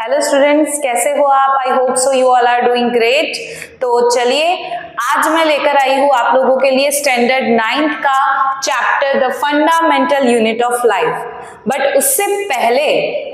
Hello students, कैसे हो आप? I hope so you all are doing great. तो चलिए आज मैं लेकर आई हूँ आप लोगों के लिए स्टैंडर्ड 9th का chapter the fundamental unit of life. But उससे पहले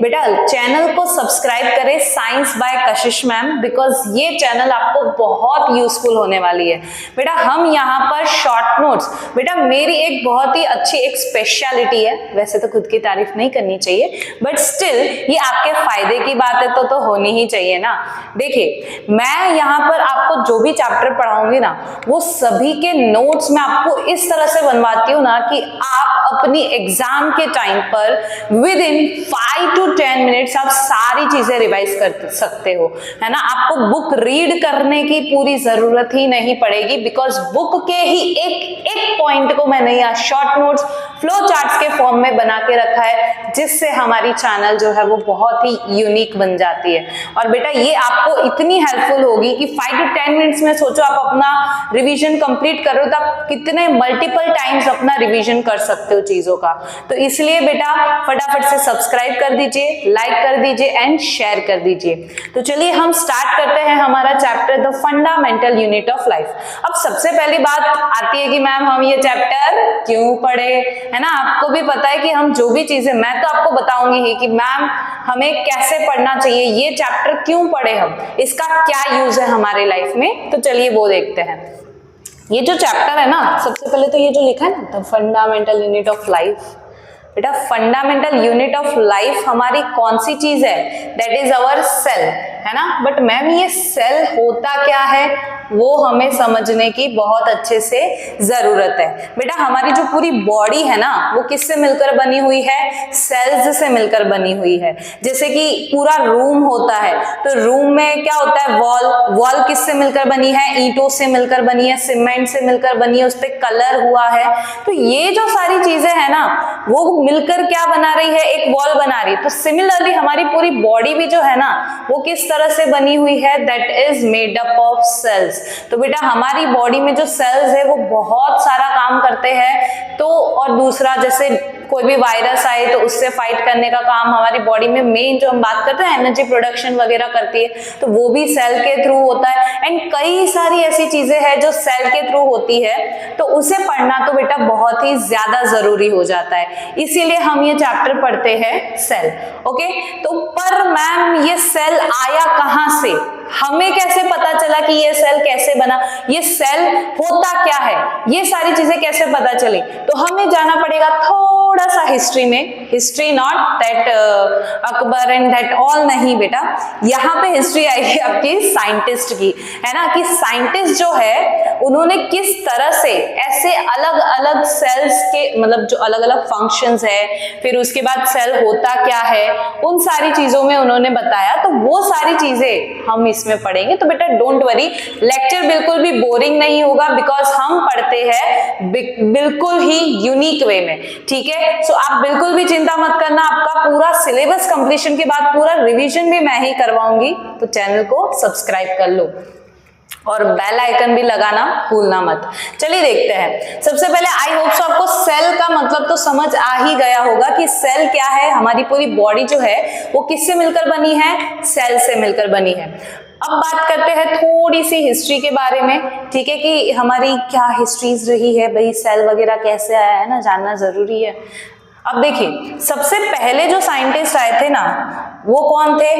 बेटा चैनल को सब्सक्राइब करें science by Kashish ma'am, because ये चैनल आपको बहुत यूजफुल होने वाली है। बेटा हम यहाँ पर शॉर्ट नोट्स, बेटा मेरी एक बहुत ही अच्छी एक स्पेशलिटी है, वैसे तो खुद की तारीफ नहीं करनी चाहिए बट स्टिल ये आपके फायदे की बात है तो होनी ही चाहिए ना। देखिए मैं यहाँ पर आपको जो भी चैप्टर पढ़ाऊंगी ना वो सभी के नोट्स मैं आपको इस तरह से बनवाती हूँ ना कि आप अपनी एग्जाम के टाइम पर विद इन 5 to 10 मिनट्स आप सारी चीजें रिवाइज कर सकते हो, है ना। आपको बुक रीड करने की पूरी जरूरत ही नहीं पड़ेगी, बिकॉज बुक के ही एक एक पॉइंट को मैंने यहाँ शॉर्ट नोट्स फ्लो चार्ट्स के फॉर्म में बना के रखा है, जिससे हमारी चैनल जो है वो बहुत ही यूनिक बन जाती है। और बेटा ये आपको इतनी हेल्पफुल होगी कि 5 to 10 मिनट्स में सोचो आप अपना रिवीजन कंप्लीट करो तो आप कितने मल्टीपल टाइम्स अपना रिवीजन कर सकते हो चीजों का। तो इसलिए बेटा फटाफट से सब्सक्राइब कर दीजिए, लाइक कर दीजिए एंड शेयर कर दीजिए। तो चलिए हम स्टार्ट करते हैं हमारा chapter the fundamental unit of life. अब सबसे पहली बात आती है कि मैम हम ये चैप्टर क्यों पढ़े, है ना। आपको भी पता है कि हम जो भी चीजें, मैं तो आपको बताऊंगी ही कि मैम हमें कैसे पढ़ना चाहिए, ये चैप्टर क्यों पढ़े हम, इसका क्या यूज है हमारे लाइफ में। तो चलिए वो देखते हैं। ये जो चैप्टर है ना, सबसे पहले तो ये जो लिखा है ना the fundamental unit of life, बेटा फंडामेंटल यूनिट ऑफ लाइफ हमारी कौन सी चीज है? दैट इज अवर सेल, है ना। बट मैम ये सेल होता क्या है वो हमें समझने की बहुत अच्छे से जरूरत है। बेटा हमारी जो पूरी बॉडी है ना वो किससे मिलकर बनी हुई है? सेल्स से मिलकर बनी हुई है। जैसे कि पूरा रूम होता है तो रूम में क्या होता है? वॉल किससे मिलकर बनी है? ईंटों से मिलकर बनी है, सीमेंट से मिलकर बनी है, उस पर कलर हुआ है। तो ये जो सारी चीजें है ना वो मिलकर क्या बना रही है? एक वॉल बना रही है। तो सिमिलरली हमारी पूरी बॉडी भी जो है ना वो किस तरह से बनी हुई है? That is made up of cells. तो बेटा हमारी बॉडी में जो सेल्स है वो बहुत सारा काम करते हैं। तो और दूसरा जैसे कोई भी वायरस आए तो उससे फाइट करने का काम हमारी बॉडी में मेन जो हम बात करते हैं एनर्जी प्रोडक्शन वगैरह करती है, तो वो भी सेल के थ्रू होता है। एंड कई सारी ऐसी चीजें हैं जो सेल के थ्रू होती है, तो उसे पढ़ना तो बेटा बहुत ही ज्यादा जरूरी हो जाता है। इसीलिए हम ये चैप्टर पढ़ते हैं सेल। ओके, तो पर मैम ये सेल आया कहां से? हमें कैसे पता चला कि ये सेल कैसे बना, ये सेल होता क्या है, ये सारी चीजें कैसे पता चली? तो हमें जाना पड़ेगा थोड़ा सा हिस्ट्री में। History not that Akbar and that all नहीं बेटा, यहाँ पे हिस्ट्री आएगी आपकी साइंटिस्ट की, है ना। कि साइंटिस्ट जो है उन्होंने किस तरह से ऐसे अलग अलग सेल्स के मतलब जो अलग अलग फंक्शंस है, फिर उसके बाद सेल होता क्या है, उन सारी चीजों में उन्होंने बताया। तो वो सारी चीजें हम इसमें पढ़ेंगे। तो बेटा डोंट वरी, लेक्चर बिल्कुल भी बोरिंग नहीं होगा, बिकॉज हम पढ़ते हैं बिल्कुल ही यूनिक वे में, ठीक है। सो आप बिल्कुल भी चिंता मत करना, आपका पूरा सिलेबस कंप्लीशन के बाद पूरा रिवीजन भी मैं ही करवाऊंगी। तो चैनल को सब्सक्राइब कर लो और बेल आइकन भी लगाना भूलना मत। चलिए देखते हैं। सबसे पहले आई होप सो आपको सेल का मतलब तो समझ आ ही गया होगा कि सेल क्या है। हमारी पूरी बॉडी जो है वो किससे मिलकर बनी है? सेल से मिलकर बनी है। अब बात करते हैं थोड़ी सी हिस्ट्री के बारे में, ठीक है, कि हमारी क्या हिस्ट्रीज रही है, भाई सेल वगैरह कैसे आया है ना, जानना जरूरी है। अब देखिए सबसे पहले जो साइंटिस्ट आए थे ना वो कौन थे?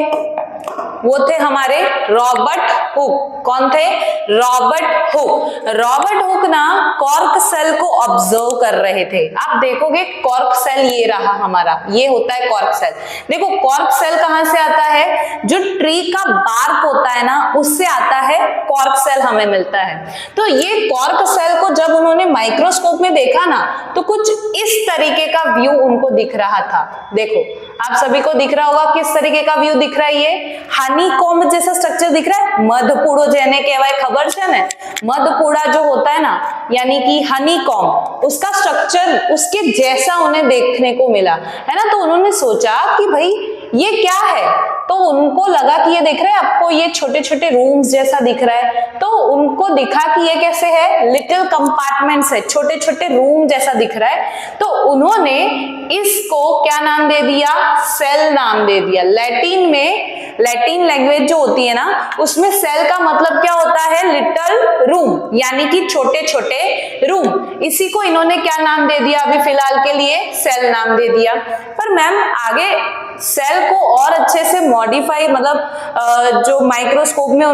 वो थे हमारे रॉबर्ट हुक। कौन थे? Robert Hooke. रॉबर्ट हुक ना कॉर्क सेल को ऑब्जर्व कर रहे थे। आप देखोगे कॉर्क सेल ये रहा हमारा, ये होता है कॉर्क सेल। देखो कॉर्क सेल कहां से आता है? जो ट्री का बार्क होता है ना उससे आता है कॉर्क सेल, हमें मिलता है। तो ये कॉर्क सेल को जब उन्होंने माइक्रोस्कोप में देखा ना तो कुछ इस तरीके का व्यू उनको दिख रहा था। देखो आप सभी को दिख रहा होगा किस तरीके का व्यू दिख रहा है? ये हनीकॉम्ब जैसा स्ट्रक्चर दिख रहा है। मधपुड़ो जेने कहवाय, खबर है ना? मधपुड़ा जो होता है ना यानी कि हनीकॉम्ब, उसका स्ट्रक्चर उसके जैसा उन्हें देखने को मिला, है ना। तो उन्होंने सोचा कि भाई ये क्या है? तो उनको लगा कि ये दिख रहा है आपको, ये छोटे छोटे रूम्स जैसा दिख रहा है। तो उनको दिखा कि ये कैसे है? लिटिल कंपार्टमेंट्स है, छोटे छोटे रूम जैसा दिख रहा है। तो उन्होंने इसको क्या नाम दे दिया? सेल नाम दे दिया। लैटिन में लैटिन लैंग्वेज जो होती है ना, उसमें सेल का मतलब क्या होता है, लिटिल रूम, यानी कि छोटे छोटे रूम। इसी को इन्होंने क्या नाम दे दिया, अभी फिलहाल के लिए सेल नाम दे दिया। पर मैम आगे सेल को और अच्छे से मॉडिफाई, मतलब जो माइक्रोस्कोप में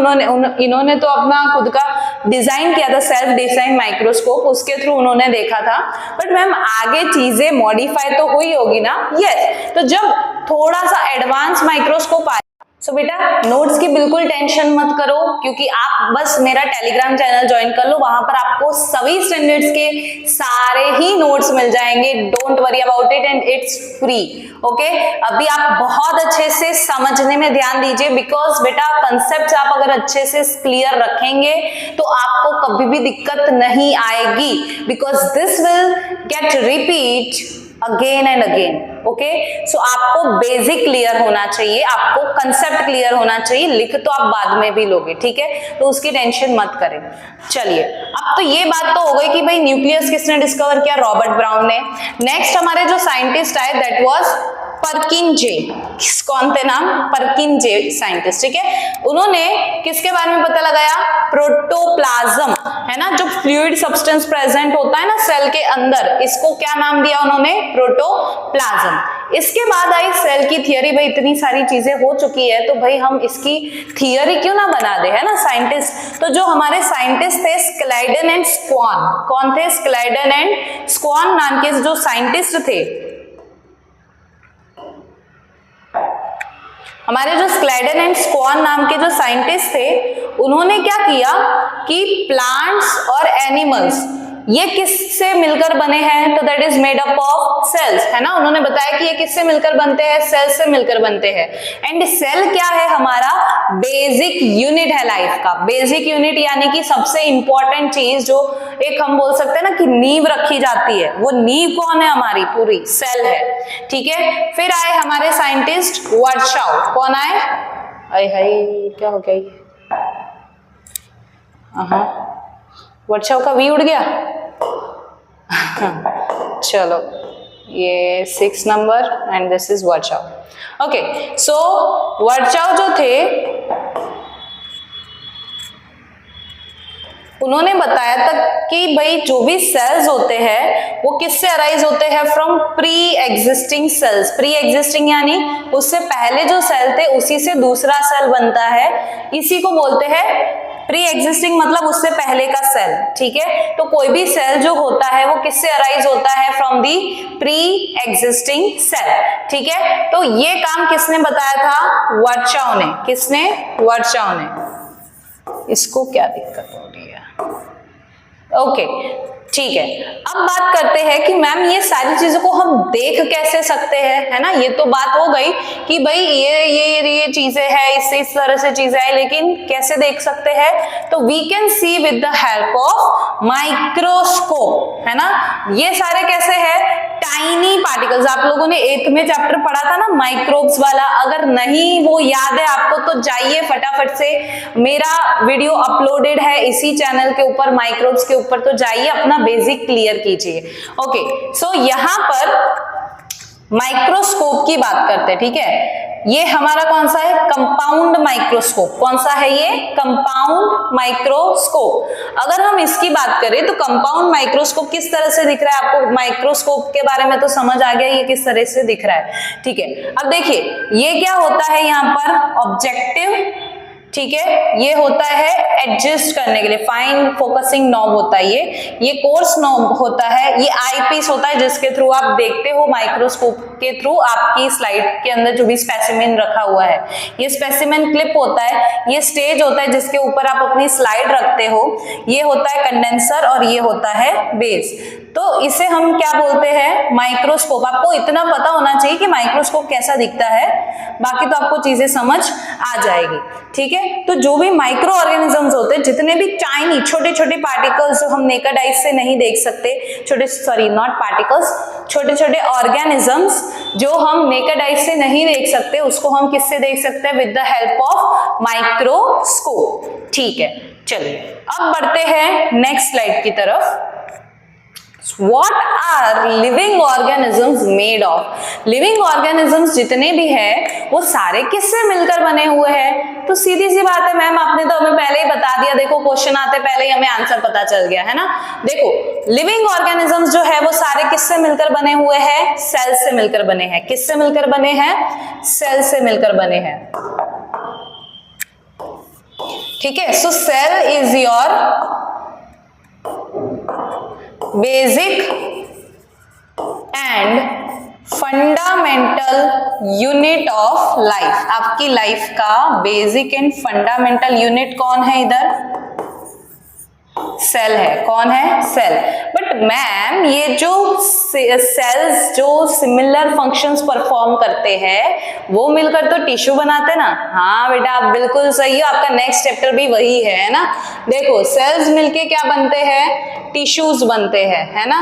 इन्होंने तो अपना खुद का डिजाइन किया था, सेल्फ डिजाइन माइक्रोस्कोप, उसके थ्रू उन्होंने देखा था। बट मैम आगे चीजें मॉडिफाई तो हुई होगी ना, यस। तो जब थोड़ा सा एडवांस माइक्रोस्कोप आया, सो बेटा नोट्स की बिल्कुल टेंशन मत करो, क्योंकि आप बस मेरा टेलीग्राम चैनल ज्वाइन कर लो, वहां पर आपको सभी स्टैंडर्ड्स के सारे ही नोट्स मिल जाएंगे। Don't worry about it and it's free. Okay, अभी आप बहुत अच्छे से समझने में ध्यान दीजिए, बिकॉज बेटा कंसेप्ट आप अगर अच्छे से क्लियर रखेंगे तो आपको कभी भी दिक्कत नहीं आएगी, because this will get repeat again and again. Okay, so आपको बेसिक क्लियर होना चाहिए, आपको कंसेप्ट क्लियर होना चाहिए, लिख तो आप बाद में भी लोगे, ठीक है, तो उसकी टेंशन मत करें। चलिए, अब तो ये बात तो हो गई कि भाई न्यूक्लियस किसने डिस्कवर किया, रॉबर्ट ब्राउन ने। नेक्स्ट हमारे जो साइंटिस्ट आए दैट वाज परकिंजे। कौन थे नाम, परकिंजे साइंटिस्ट, ठीक है। उन्होंने किसके बारे में पता लगाया, प्रोटोप्लाज्म, है ना, जो फ्लूइड सब्सटेंस प्रेजेंट होता है ना सेल के अंदर, इसको क्या नाम दिया उन्होंने, प्रोटोप्लाज्म। इसके बाद आई सेल की थियरी। भाई इतनी सारी चीजें हो चुकी है, तो भाई हम इसकी थियरी क्यों ना बना दे, है ना, साइंटिस्ट। तो जो हमारे साइंटिस्ट थे स्क्लाइडन एंड स्क्वान, कौन थे, स्क्लाइडन एंड स्क्वान नाम के जो साइंटिस्ट थे, हमारे जो स्क्लाइडन एंड स्क्वान नाम के जो साइंटिस्ट थे, उन्होंने क्या किया कि प्लांट्स और एनिमल्स ये किससे मिलकर बने हैं, तो that is made up of cells, है ना। उन्होंने बताया कि ये किससे मिलकर बनते हैं, सेल से मिलकर बनते हैं। एंड सेल क्या है, हमारा बेसिक यूनिट है लाइफ का, बेसिक यूनिट यानी कि सबसे इंपॉर्टेंट चीज, जो एक हम बोल सकते हैं ना कि नींव रखी जाती है, वो नींव कौन है, हमारी पूरी सेल है, ठीक है। फिर आए हमारे साइंटिस्ट वर्चाउ, कौन आए, हाय हाय क्या हो गया ये, वर्चाउ का वी उड़ गया। चलो, ये 6 number and this is Virchow. Okay, so Virchow जो थे, उन्होंने बताया था कि भाई जो भी सेल्स होते हैं वो किससे अराइज होते हैं, from pre existing cells. Pre existing यानी उससे पहले जो सेल थे उसी से दूसरा सेल बनता है, इसी को बोलते हैं प्री एग्जिस्टिंग, मतलब उससे पहले का सेल, ठीक है। तो कोई भी सेल जो होता है वो किससे अराइज होता है, from the pre existing cell, ठीक है। तो ये काम किसने बताया था, वर्चाउ ने। किसने, वर्चाउ ने। इसको क्या दिक्कत हो रही है, ओके, ठीक है। अब बात करते हैं कि मैम ये सारी चीजों को हम देख कैसे सकते हैं, है ना। ये तो बात हो गई कि भाई ये चीजें हैं, इससे इस तरह से चीजें है, लेकिन कैसे देख सकते हैं, तो we can see with the help of microscope, है ना। ये सारे कैसे है, टाइनी पार्टिकल्स। आप लोगों ने 8th में चैप्टर पढ़ा था ना माइक्रोब्स वाला, अगर नहीं वो याद है आपको तो जाइए फटाफट से, मेरा वीडियो अपलोडेड है इसी चैनल के ऊपर, माइक्रोब्स के ऊपर, तो जाइए अपना बेसिक क्लियर कीजिए। ओके, सो यहां पर माइक्रोस्कोप की बात करते हैं, ठीक है। ये हमारा कौन सा है, कंपाउंड माइक्रोस्कोप। कौन सा है ये, कंपाउंड माइक्रोस्कोप। अगर हम इसकी बात करें तो कंपाउंड माइक्रोस्कोप किस तरह से दिख रहा है, आपको माइक्रोस्कोप के बारे में तो समझ आ गया ये किस तरह से दिख रहा है, ठीक है। अब देखिए ये क्या होता है, यहाँ पर ऑब्जेक्टिव, ठीक है, ये होता है एडजस्ट करने के लिए, फाइन फोकसिंग नॉब होता है ये कोर्स नॉब होता है, ये आई पीस होता है जिसके थ्रू आप देखते हो माइक्रोस्कोप के थ्रू आपकी स्लाइड के अंदर जो भी स्पेसिमेन रखा हुआ है, ये स्पेसिमेन क्लिप होता है, ये स्टेज होता है जिसके ऊपर आप अपनी स्लाइड रखते हो, ये होता है कंडेंसर और ये होता है बेस। तो इसे हम क्या बोलते हैं, माइक्रोस्कोप। आपको इतना पता होना चाहिए कि माइक्रोस्कोप कैसा दिखता है, बाकी तो आपको चीजें समझ आ जाएगी, ठीक है। तो जो भी माइक्रो ऑर्गेनिजम्स होते हैं, जितने भी टाइनी छोटे छोटे पार्टिकल्स जो हम नेकेड आइज से नहीं देख सकते, नॉट पार्टिकल्स, छोटे छोटे ऑर्गेनिजम्स जो हम नेकेड आइज से नहीं देख सकते, उसको हम किससे देख सकते हैं, with the help of microscope, ठीक है। चलिए अब बढ़ते हैं नेक्स्ट स्लाइड की तरफ। What are living organisms made of? Living organisms जितने भी है वो सारे किससे मिलकर बने हुए हैं? तो सीधी सी बात है मैम, आपने तो हमें पहले ही बता दिया, देखो क्वेश्चन आते पहले ही हमें आंसर पता चल गया है ना। देखो लिविंग ऑर्गेनिजम्स जो है वो सारे किससे मिलकर बने हुए हैं? सेल से मिलकर बने हैं। किससे मिलकर बने हैं? सेल से मिलकर बने हैं। ठीक है, so cell is your basic and fundamental unit of life. आपकी लाइफ का बेसिक एंड फंडामेंटल यूनिट कौन है? इधर सेल है। कौन है? सेल। बट मैम ये जो सेल्स जो सिमिलर फंक्शंस परफॉर्म करते हैं वो मिलकर तो टिश्यू बनाते ना। हाँ बेटा आप बिल्कुल सही हो, आपका नेक्स्ट चैप्टर भी वही है ना। देखो सेल्स मिलके क्या बनते हैं? टिश्यूज बनते हैं, है ना।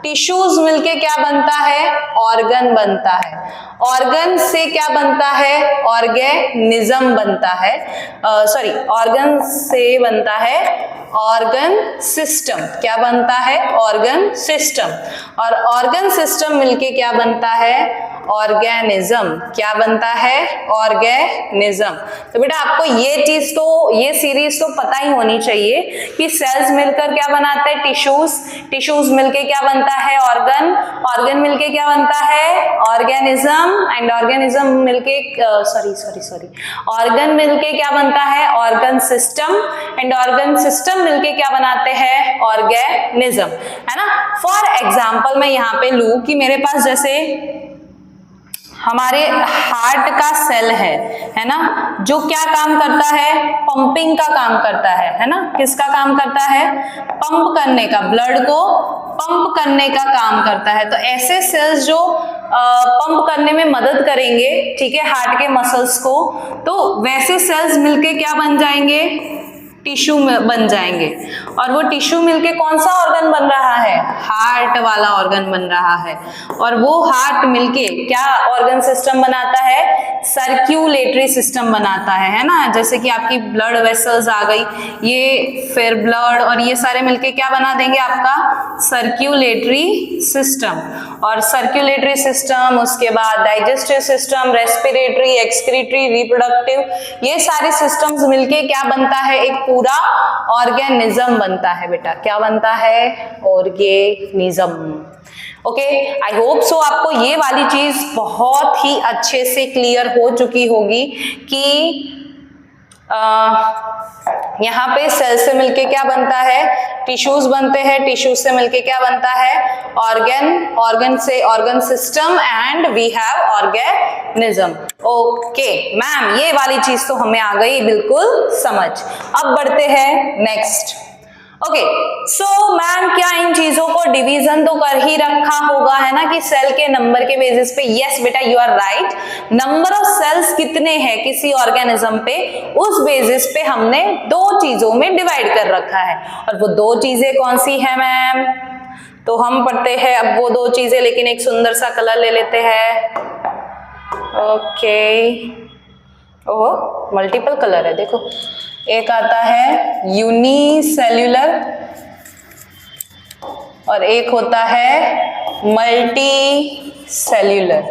टिश्यूज मिलके क्या बनता है? ऑर्गन बनता है। ऑर्गन से क्या बनता है? ऑर्गेनिज्म बनता है। सॉरी, ऑर्गन से बनता है ऑर्गन सिस्टम। क्या बनता है? Organ system. और ऑर्गन सिस्टम मिलके क्या बनता है? ऑर्गेनिज्म। क्या बनता है? ऑर्गेनिज्म। तो बेटा आपको ये चीज तो, ये सीरीज तो पता ही होनी चाहिए कि सेल्स मिलकर क्या बनाते हैं? टिश्यूज। टिश्यूज मिलके क्या बनता है? ऑर्गन। ऑर्गन मिलके क्या बनता है? ऑर्गेनिज्म। एंड ऑर्गेनिज्म मिलके ऑर्गन मिलके क्या बनता है? Organ system. And organ system मिलके क्या बनाते हैं? ऑर्गेनिज्म, है ना। फॉर एग्जाम्पल मैं यहाँ पे लूं कि मेरे पास जैसे हमारे हार्ट का सेल है ना, जो क्या काम करता है? पंपिंग का काम करता है ना। किसका काम करता है? पंप करने का, ब्लड को पंप करने का काम करता है। तो ऐसे सेल्स जो पंप करने में मदद करेंगे, ठीक है, हार्ट के मसल्स को, तो वैसे सेल्स मिलके क्या बन जाएंगे? टिश्यू बन जाएंगे। और वो टिश्यू मिलके कौन सा ऑर्गन बन रहा है? हार्ट वाला ऑर्गन बन रहा है। और वो हार्ट मिलके क्या ऑर्गन सिस्टम बनाता है? सर्क्यूलेटरी सिस्टम बनाता है ना। जैसे कि आपकी ब्लड वेसल्स आ गई, ये फिर ब्लड और ये सारे मिलके क्या बना देंगे? आपका सर्क्यूलेटरी सिस्टम। और सर्क्यूलेटरी सिस्टम, उसके बाद digestive system, respiratory, excretory, reproductive, ये सारे सिस्टम्स मिलके क्या बनता है? एक पूरा ऑर्गेनिज्म बनता है बेटा। क्या बनता है? ऑर्गेनिज्म। ओके, आई होप सो आपको ये वाली चीज बहुत ही अच्छे से क्लियर हो चुकी होगी कि यहाँ पे सेल से मिलके क्या बनता है? टिश्यूज बनते हैं। टिश्यूज से मिलके क्या बनता है? ऑर्गन। ऑर्गन से organ system and we have organism. Okay ma'am, ये वाली चीज तो हमें आ गई बिल्कुल समझ। अब बढ़ते हैं नेक्स्ट। ओके, सो मैम क्या इन चीजों को डिवीजन तो कर ही रखा होगा, है ना, कि सेल के नंबर के बेसिस पे। यस बेटा you are right. Number of cells कितने हैं किसी ऑर्गेनिज्म पे, उस बेसिस पे हमने दो चीजों में डिवाइड कर रखा है। और वो दो चीजें कौन सी है मैम? तो हम पढ़ते हैं अब वो दो चीजें, लेकिन एक सुंदर सा कलर ले लेते हैं। ओके, ओह मल्टीपल कलर है, देखो एक आता है यूनिसेल्यूलर और एक होता है मल्टी सेल्यूलर।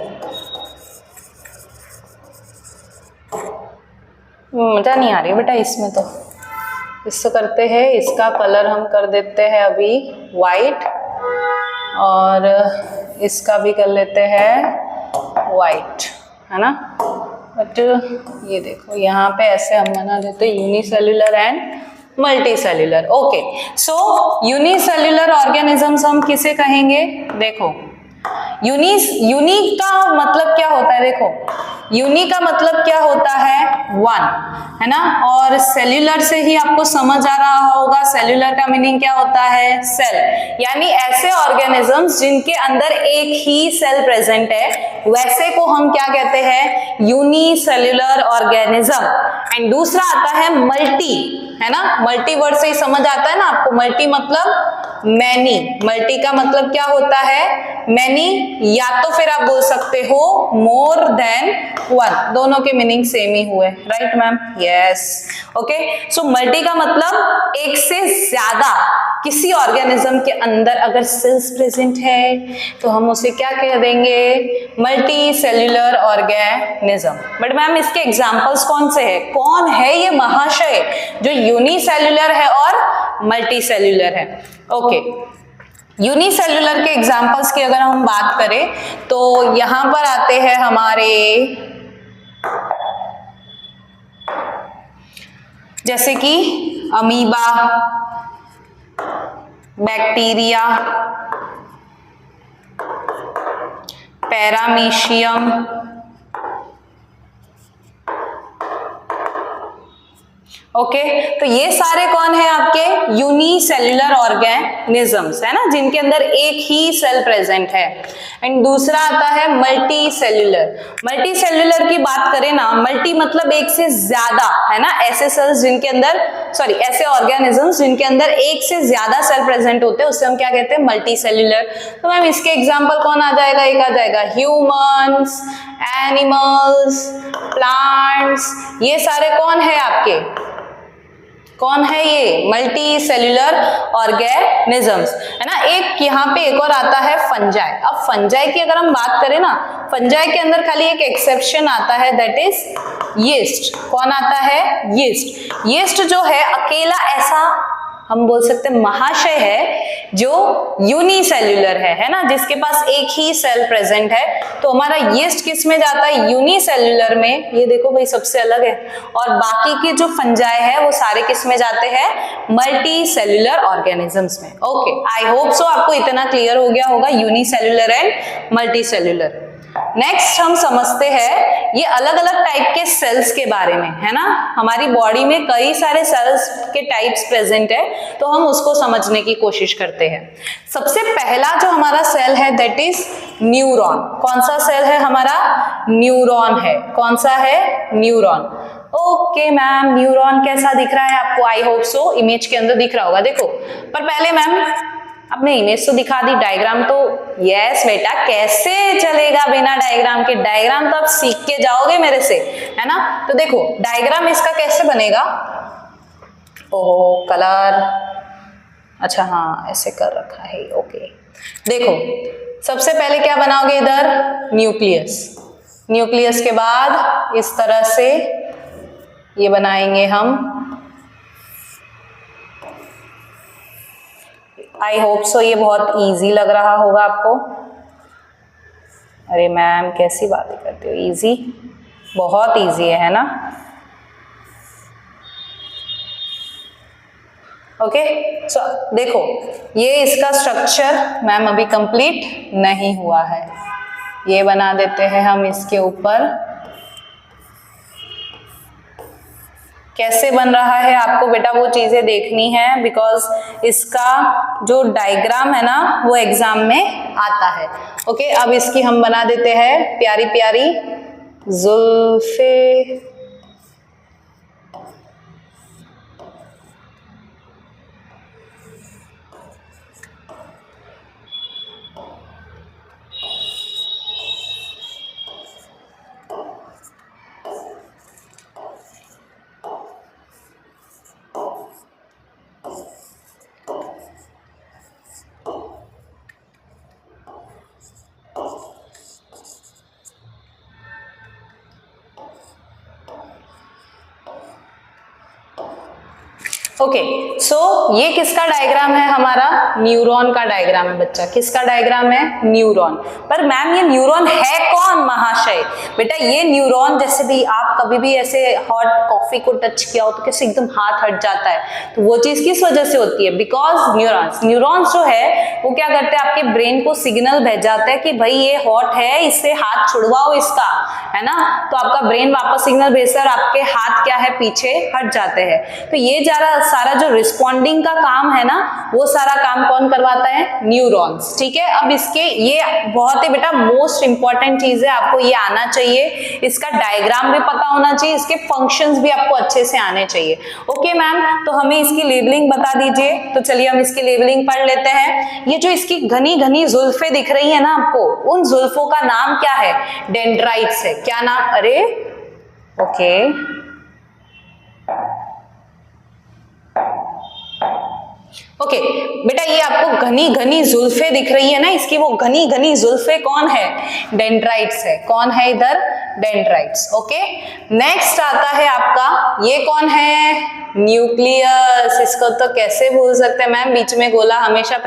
मजा नहीं आ रही बेटा इसमें, तो इससे करते हैं, इसका कलर हम कर देते हैं अभी वाइट, और इसका भी कर लेते हैं वाइट, है ना। बट ये देखो यहाँ पे ऐसे हम बना देते हैं unicellular and multi cellular. Okay, so unicellular organisms हम किसे कहेंगे? देखो यूनिक का मतलब क्या होता है? देखो यूनिक का मतलब क्या होता है? वन, है ना। और सेल्यूलर से ही आपको समझ आ रहा होगा सेल्यूलर का मीनिंग क्या होता है? सेल। यानी ऐसे ऑर्गेनिजम्स जिनके अंदर एक ही सेल प्रेजेंट है, वैसे को हम क्या कहते हैं? Unicellular organism. एंड दूसरा आता है मल्टी, है ना। मल्टी वर्ड से ही समझ आता है ना आपको, मल्टी मतलब मैनी। मल्टी का मतलब क्या होता है? मैनी, या तो फिर आप बोल सकते हो मोर देन वन। दोनों के मीनिंग सेम ही हुए, right ma'am? Yes. Okay, so multi का मतलब एक से ज्यादा, किसी ऑर्गेनिज्म के अंदर अगर सेल्स प्रेजेंट है तो हम उसे क्या कह देंगे, multi cellular organism. But ma'am इसके एग्जांपल्स कौन से हैं, कौन है ये महाशय जो यूनिसेल्यूलर है और मल्टी सेल्यूलर है? ओके, यूनिसेल्यूलर के एग्जांपल्स की अगर हम बात करें तो यहां पर आते हैं हमारे, जैसे कि अमीबा, बैक्टीरिया, पैरामीशियम, ओके तो ये सारे कौन है आपके यूनिसेल्यूलर ऑर्गेनिजम्स है ना, जिनके अंदर एक ही सेल प्रेजेंट है। एंड दूसरा आता है मल्टी सेल्यूलर। मल्टी सेल्यूलर की बात करें ना, मल्टी मतलब एक से ज्यादा है ना, ऐसे सेल्स जिनके अंदर, सॉरी ऐसे ऑर्गेनिजम्स जिनके अंदर एक से ज्यादा सेल प्रेजेंट होते हैं, उससे हम क्या कहते हैं, मल्टी सेल्यूलर। तो मैम इसके एग्जाम्पल कौन आ जाएगा, एक आ जाएगा ह्यूमंस, एनिमल्स, प्लांट्स, ये सारे कौन है आपके, कौन है ये मल्टी सेल्यूलर ऑर्गेनिजम्स है ना। एक यहाँ पे एक और आता है फंजाई। अब फंजाई की अगर हम बात करें ना, फंजाई के अंदर खाली एक एक्सेप्शन आता है, दैट इज यीस्ट। कौन आता है, यीस्ट। यीस्ट जो है अकेला ऐसा हम बोल सकते हैं महाशय है जो यूनिसेल्यूलर है ना, जिसके पास एक ही सेल प्रेजेंट है। तो हमारा यीस्ट किस में जाता है, यूनिसेल्यूलर में, ये देखो भाई सबसे अलग है। और बाकी के जो फंजाई है वो सारे किस में जाते हैं, मल्टी सेल्यूलर ऑर्गेनिजम्स में। ओके, आई होप सो आपको इतना क्लियर हो गया होगा unicellular and multi cellular. Next हम समझते हैं ये अलग अलग टाइप के सेल्स के बारे में है ना। हमारी बॉडी में कई सारे सेल्स के टाइप्स प्रेजेंट है, तो हम उसको समझने की कोशिश करते हैं। सबसे पहला जो हमारा सेल है दैट इज न्यूरॉन। कौन सा सेल है हमारा, न्यूरॉन है। कौन सा है, न्यूरॉन। ओके मैम, न्यूरॉन कैसा दिख रहा है आपको, आई होप सो इमेज के अंदर दिख रहा होगा। देखो पर पहले मैम आपने इमेज तो दिखा दी, डायग्राम तो, यस बेटा कैसे चलेगा बिना डायग्राम के, डायग्राम तो आप सीख के जाओगे मेरे से है ना। तो देखो डायग्राम इसका कैसे बनेगा, ओहो कलर, अच्छा हाँ ऐसे कर रखा है, ओके। देखो सबसे पहले क्या बनाओगे इधर, न्यूक्लियस। न्यूक्लियस के बाद इस तरह से ये बनाएंगे हम। आई होप सो ये बहुत इजी लग रहा होगा आपको। अरे मैम कैसी बातें करते हो, इजी, बहुत इजी है ना। ओके सो देखो ये इसका स्ट्रक्चर मैम अभी कंप्लीट नहीं हुआ है, ये बना देते हैं हम इसके ऊपर। कैसे बन रहा है आपको बेटा वो चीजें देखनी है, बिकॉज इसका जो डायग्राम है ना वो एग्जाम में आता है। ओके अब इसकी हम बना देते हैं प्यारी प्यारी जुल्फे। ओके सो ये किसका डायग्राम है, हमारा न्यूरॉन का डायग्राम है बच्चा। किसका डायग्राम है, न्यूरॉन। पर मैम ये न्यूरॉन है कौन महाशय, बेटा ये न्यूरॉन, जैसे भी आप कभी भी ऐसे हॉट कॉफी को टच किया हो तो कैसे एकदम हाथ हट जाता है, तो वो चीज किस वजह से होती है, बिकॉज न्यूरॉन्स जो है वो क्या करते हैं, आपके ब्रेन को सिग्नल भेज जाते हैं कि भाई ये हॉट है, इससे हाथ छुड़वाओ इसका, है ना। तो आपका ब्रेन वापस सिग्नल भेजता है और आपके हाथ क्या है पीछे हट जाते हैं। तो ये सारा जो रिस्पॉन्डिंग का काम है ना वो सारा काम कौन करवाता है, न्यूरॉन्स। ठीक है, अब इसके ये बहुत ही बेटा मोस्ट इंपॉर्टेंट चीज है, आपको ये आना चाहिए, इसका डायग्राम भी पता होना चाहिए, इसके फंक्शंस भी आपको अच्छे से आने चाहिए। ओके मैम, तो हमें इसकी लेबलिंग बता दीजिए। तो चलिए हम इसकी लेबलिंग पढ़ लेते हैं। ये जो इसकी घनी घनी जुल्फे दिख रही है ना आपको, उन जुल्फों का नाम क्या है, डेंड्राइट्स है। क्या नाम, अरे ओके ओके बेटा, ये आपको घनी घनी जुल्फे दिख रही है ना, इसकी वो घनी घनी जुल्फे कौन है? डेंड्राइट्स है। कौन है इधर? डेंड्राइट्स। ओके, नेक्स्ट आता है आपका, ये कौन है? न्यूक्लियस। इसको तो कैसे भूल सकते हैं मैम, बीच में गोला हमेशा